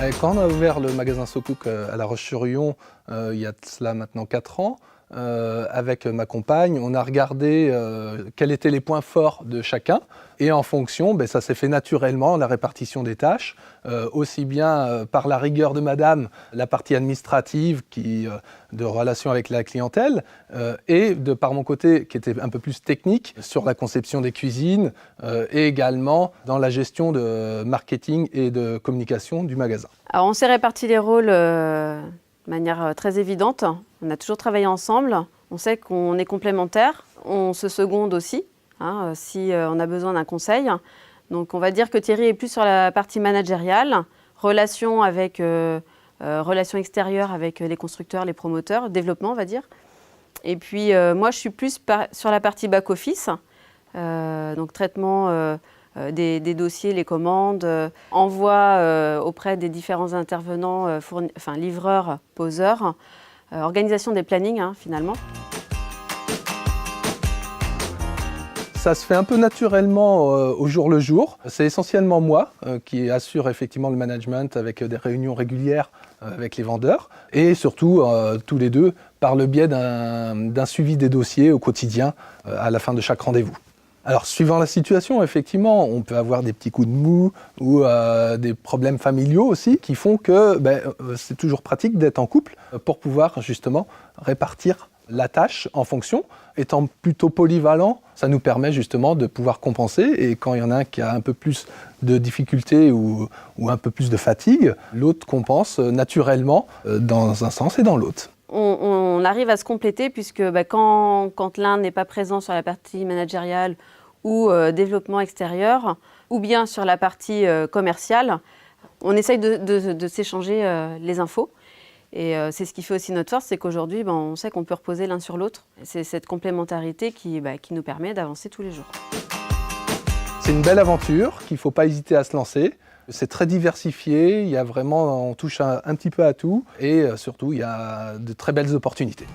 Et quand on a ouvert le magasin So Cook à La Roche-sur-Yon, il y a de cela maintenant 4 ans, avec ma compagne, on a regardé quels étaient les points forts de chacun. Et en fonction, ça s'est fait naturellement, la répartition des tâches, aussi bien par la rigueur de madame, la partie administrative de relation avec la clientèle, et par mon côté qui était un peu plus technique sur la conception des cuisines, et également dans la gestion de marketing et de communication du magasin. Alors on s'est réparti les rôles de manière très évidente. On a toujours travaillé ensemble. On sait qu'on est complémentaires. On se seconde aussi, si on a besoin d'un conseil. Donc on va dire que Thierry est plus sur la partie managériale, relations extérieures avec les constructeurs, les promoteurs, développement on va dire. Et puis moi je suis plus sur la partie back-office, donc traitement des dossiers, les commandes, envoi auprès des différents intervenants, livreurs, poseurs, organisation des plannings finalement. Ça se fait un peu naturellement au jour le jour. C'est essentiellement moi qui assure effectivement le management avec des réunions régulières avec les vendeurs et surtout tous les deux par le biais d'un suivi des dossiers au quotidien à la fin de chaque rendez-vous. Alors, suivant la situation, effectivement, on peut avoir des petits coups de mou ou des problèmes familiaux aussi qui font que c'est toujours pratique d'être en couple pour pouvoir justement répartir la tâche en fonction. Étant plutôt polyvalent, ça nous permet justement de pouvoir compenser et quand il y en a un qui a un peu plus de difficultés ou un peu plus de fatigue, l'autre compense naturellement dans un sens et dans l'autre. On arrive à se compléter puisque quand l'un n'est pas présent sur la partie managériale ou développement extérieur, ou bien sur la partie commerciale, on essaye de s'échanger les infos. Et c'est ce qui fait aussi notre force, c'est qu'aujourd'hui, on sait qu'on peut reposer l'un sur l'autre. C'est cette complémentarité qui nous permet d'avancer tous les jours. C'est une belle aventure qu'il ne faut pas hésiter à se lancer. C'est très diversifié, on touche un petit peu à tout et surtout, il y a de très belles opportunités.